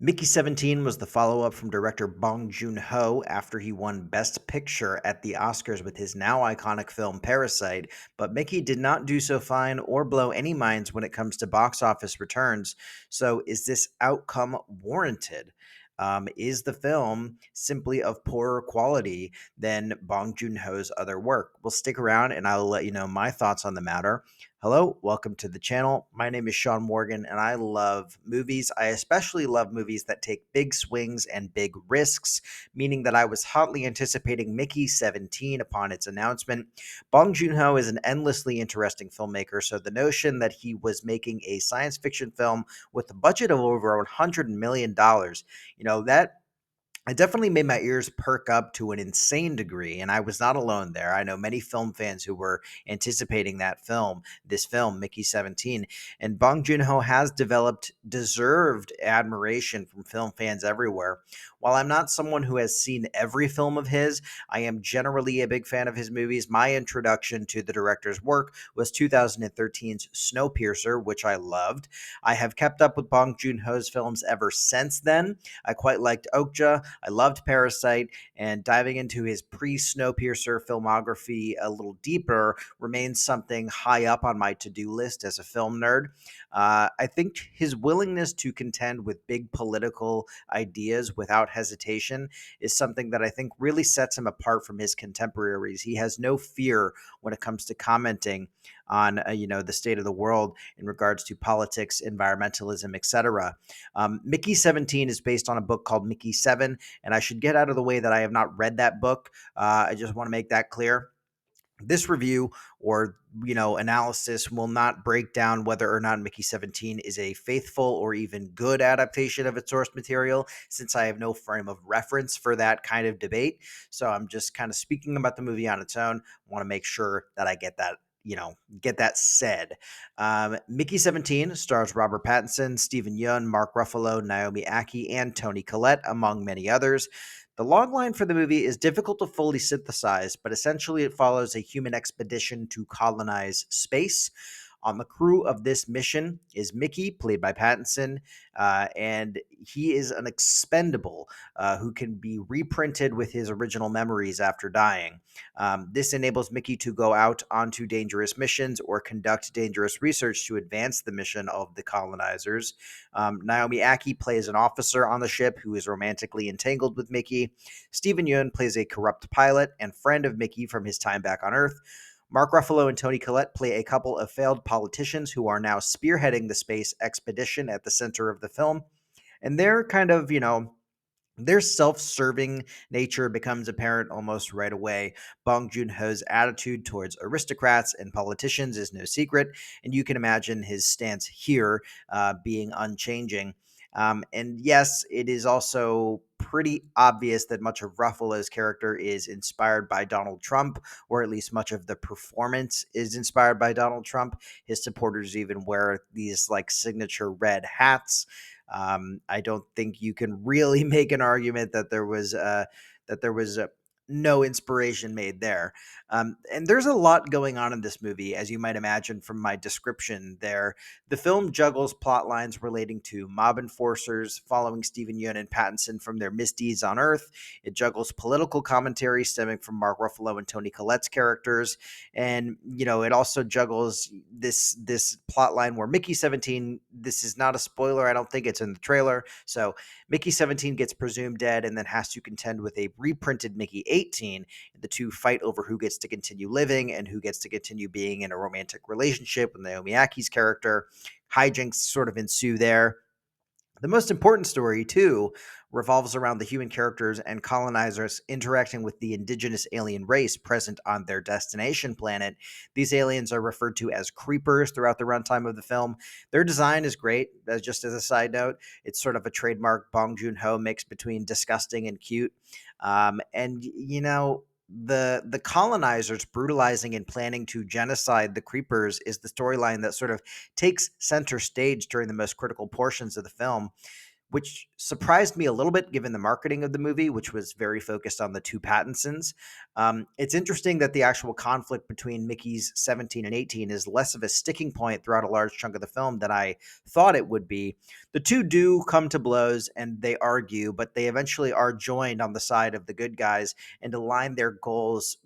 Mickey 17 was the follow up from director Bong Joon Ho after he won Best Picture at the Oscars with his now iconic film Parasite. But Mickey did not do so fine or blow any minds when it comes to box office returns. So, is this outcome warranted? Is the film simply of poorer quality than Bong Joon Ho's other work? Well, stick around and I'll let you know my thoughts on the matter. Hello, welcome to the channel. My name is Sean Morgan, and I love movies. I especially love movies that take big swings and big risks, meaning that I was hotly anticipating Mickey 17 upon its announcement. Bong Joon Ho is an endlessly interesting filmmaker, so the notion that he was making a science fiction film with a budget of over $100 million, that it definitely made my ears perk up to an insane degree, and I was not alone there. I know many film fans who were anticipating this film, Mickey 17, and Bong Joon-ho has developed deserved admiration from film fans everywhere. While I'm not someone who has seen every film of his, I am generally a big fan of his movies. My introduction to the director's work was 2013's Snowpiercer, which I loved. I have kept up with Bong Joon-ho's films ever since then. I quite liked Okja. I loved Parasite, and diving into his pre Snowpiercer filmography a little deeper remains something high up on my to do list as a film nerd. I think his willingness to contend with big political ideas without hesitation is something that I think really sets him apart from his contemporaries. He has no fear when it comes to commenting on the state of the world in regards to politics, environmentalism, etc. Mickey 17 is based on a book called Mickey 7, and I should get out of the way that I have not read that book. I just want to make that clear. This review or analysis will not break down whether or not Mickey 17 is a faithful or even good adaptation of its source material, since I have no frame of reference for that kind of debate. So I'm just kind of speaking about the movie on its own. I want to make sure that I get that said. Mickey 17 stars Robert Pattinson, Stephen Yeun, Mark Ruffalo, Naomi Ackie, and Toni Collette, among many others. The logline for the movie is difficult to fully synthesize, but essentially it follows a human expedition to colonize space. On the crew of this mission is Mickey, played by Pattinson, and he is an expendable who can be reprinted with his original memories after dying. This enables Mickey to go out onto dangerous missions or conduct dangerous research to advance the mission of the colonizers. Naomi Ackie plays an officer on the ship who is romantically entangled with Mickey. Stephen Yeun plays a corrupt pilot and friend of Mickey from his time back on Earth. Mark Ruffalo and Toni Collette play a couple of failed politicians who are now spearheading the space expedition at the center of the film. And they're kind of, their self-serving nature becomes apparent almost right away. Bong Joon-ho's attitude towards aristocrats and politicians is no secret, and you can imagine his stance here being unchanging. And yes, it is also pretty obvious that much of Ruffalo's character is inspired by Donald Trump, or at least much of the performance is inspired by Donald Trump. His supporters even wear these like signature red hats. I don't think you can really make an argument that there was no inspiration made there. And there's a lot going on in this movie, as you might imagine from my description there. The film juggles plot lines relating to mob enforcers following Stephen Yeun and Pattinson from their misdeeds on Earth. It juggles political commentary stemming from Mark Ruffalo and Toni Collette's characters, and it also juggles this plot line where Mickey 17. This is not a spoiler. I don't think it's in the trailer. So Mickey 17 gets presumed dead and then has to contend with a reprinted Mickey 18. The two fight over who gets to continue living and who gets to continue being in a romantic relationship with Naomi Aki's character. Hijinks sort of ensue there. The most important story, too, revolves around the human characters and colonizers interacting with the indigenous alien race present on their destination planet. These aliens are referred to as creepers throughout the runtime of the film. Their design is great, just as a side note. It's sort of a trademark Bong Joon-ho mix between disgusting and cute. And, the colonizers brutalizing and planning to genocide the creepers is the storyline that sort of takes center stage during the most critical portions of the film. which surprised me a little bit given the marketing of the movie, which was very focused on the two Pattinsons. It's interesting that the actual conflict between Mickey's 17 and 18 is less of a sticking point throughout a large chunk of the film than I thought it would be. The two do come to blows and they argue, but they eventually are joined on the side of the good guys and align their goals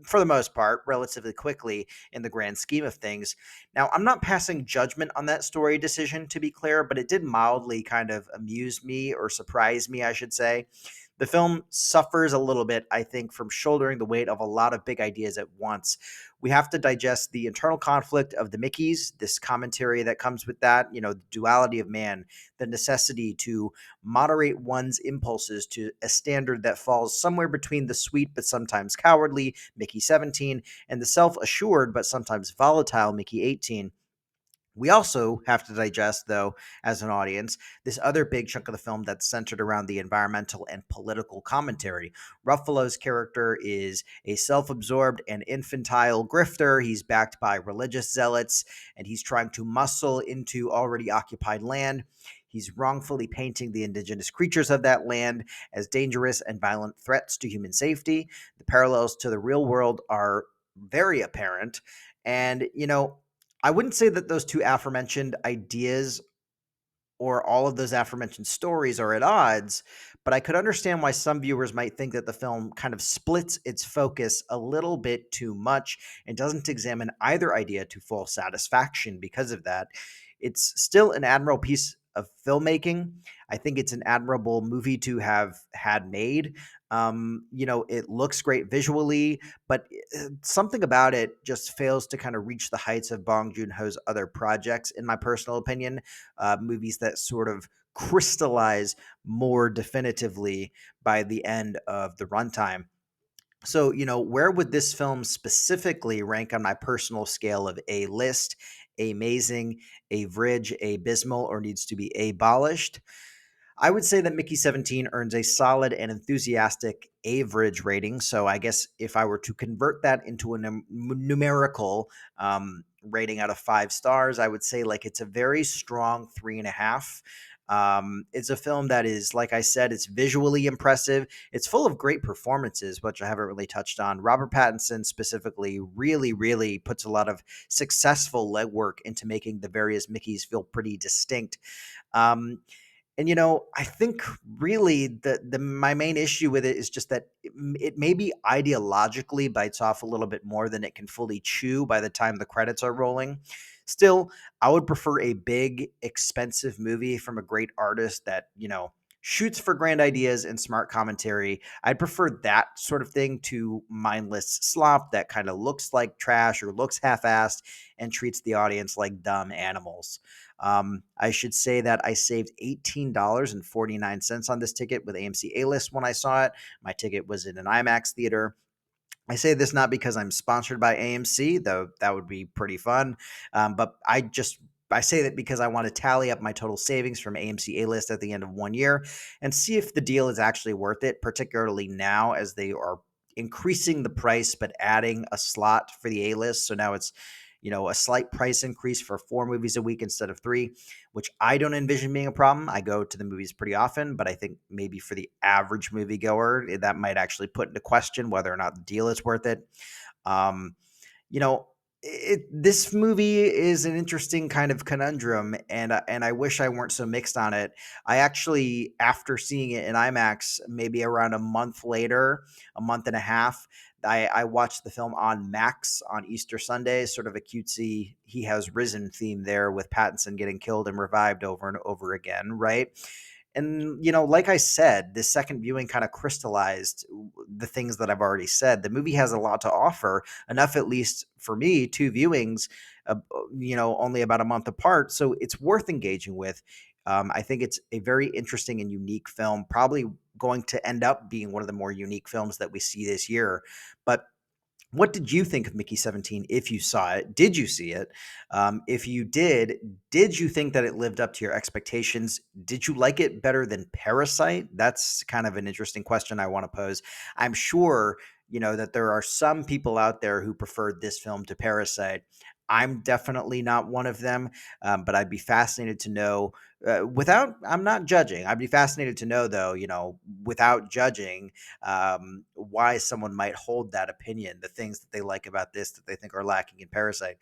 for the most part, relatively quickly in the grand scheme of things. Now, I'm not passing judgment on that story decision, to be clear, but it did mildly kind of amuse me or surprise me, I should say. The film suffers a little bit, I think, from shouldering the weight of a lot of big ideas at once. We have to digest the internal conflict of the Mickeys, this commentary that comes with that, the duality of man, the necessity to moderate one's impulses to a standard that falls somewhere between the sweet but sometimes cowardly Mickey 17 and the self assured but sometimes volatile Mickey 18. We also have to digest, though, as an audience, this other big chunk of the film that's centered around the environmental and political commentary. Ruffalo's character is a self absorbed and infantile grifter. He's backed by religious zealots, and he's trying to muscle into already occupied land. He's wrongfully painting the indigenous creatures of that land as dangerous and violent threats to human safety. The parallels to the real world are very apparent. And, I wouldn't say that those two aforementioned ideas or all of those aforementioned stories are at odds, but I could understand why some viewers might think that the film kind of splits its focus a little bit too much and doesn't examine either idea to full satisfaction because of that. It's still an admirable piece of filmmaking. I think it's an admirable movie to have had made. It looks great visually, but something about it just fails to kind of reach the heights of Bong Joon Ho's other projects, in my personal opinion. Movies that sort of crystallize more definitively by the end of the runtime. So, where would this film specifically rank on my personal scale of A-list, amazing, average, abysmal, or needs to be abolished? I would say that Mickey 17 earns a solid and enthusiastic average rating. So I guess if I were to convert that into a numerical rating out of 5 stars, I would say like it's a very strong 3.5. It's a film that is, like I said, it's visually impressive. It's full of great performances, which I haven't really touched on. Robert Pattinson specifically really, really puts a lot of successful legwork into making the various Mickeys feel pretty distinct. Um, and I think really the my main issue with it is just that it maybe ideologically bites off a little bit more than it can fully chew by the time the credits are rolling. Still, I would prefer a big, expensive movie from a great artist that, shoots for grand ideas and smart commentary. I'd prefer that sort of thing to mindless slop that kind of looks like trash or looks half-assed and treats the audience like dumb animals. I should say that I saved $18.49 on this ticket with AMC A-list when I saw it. My ticket was in an IMAX theater. I say this not because I'm sponsored by AMC, though that would be pretty fun. But I say that because I want to tally up my total savings from AMC A-list at the end of 1 year and see if the deal is actually worth it, particularly now as they are increasing the price but adding a slot for the A-list. So now it's a slight price increase for 4 movies a week instead of 3, which I don't envision being a problem. I go to the movies pretty often, but I think maybe for the average moviegoer, that might actually put into question whether or not the deal is worth it. Um, you know, this movie is an interesting kind of conundrum, and I wish I weren't so mixed on it. I actually, after seeing it in IMAX, maybe around a month later, a month and a half, I watched the film on Max on Easter Sunday, sort of a cutesy "He Has Risen" theme there with Pattinson getting killed and revived over and over again, right? And, like I said, this second viewing kind of crystallized the things that I've already said. The movie has a lot to offer, enough at least for me, 2 viewings, only about a month apart. So it's worth engaging with. I think it's a very interesting and unique film, probably going to end up being one of the more unique films that we see this year. But what did you think of Mickey 17 if you saw it? Did you see it? If you did you think that it lived up to your expectations? Did you like it better than Parasite? That's kind of an interesting question I want to pose. I'm sure, that there are some people out there who preferred this film to Parasite. I'm definitely not one of them, but I'd be fascinated to know Without, I'm not judging. I'd be fascinated to know, though, without judging, why someone might hold that opinion, the things that they like about this that they think are lacking in Parasite.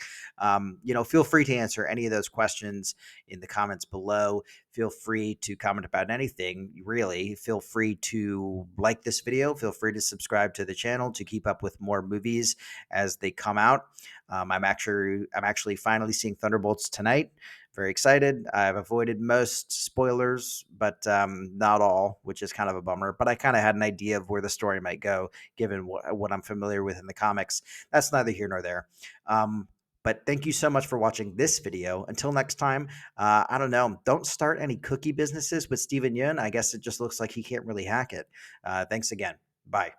Feel free to answer any of those questions in the comments below. Feel free to comment about anything, really. Feel free to like this video. Feel free to subscribe to the channel to keep up with more movies as they come out. I'm actually finally seeing Thunderbolts tonight. Very excited. I've avoided most spoilers, but not all, which is kind of a bummer. But I kind of had an idea of where the story might go, given what I'm familiar with in the comics. That's neither here nor there. But thank you so much for watching this video. Until next time, I don't know. Don't start any cookie businesses with Steven Yeun. I guess it just looks like he can't really hack it. Thanks again. Bye.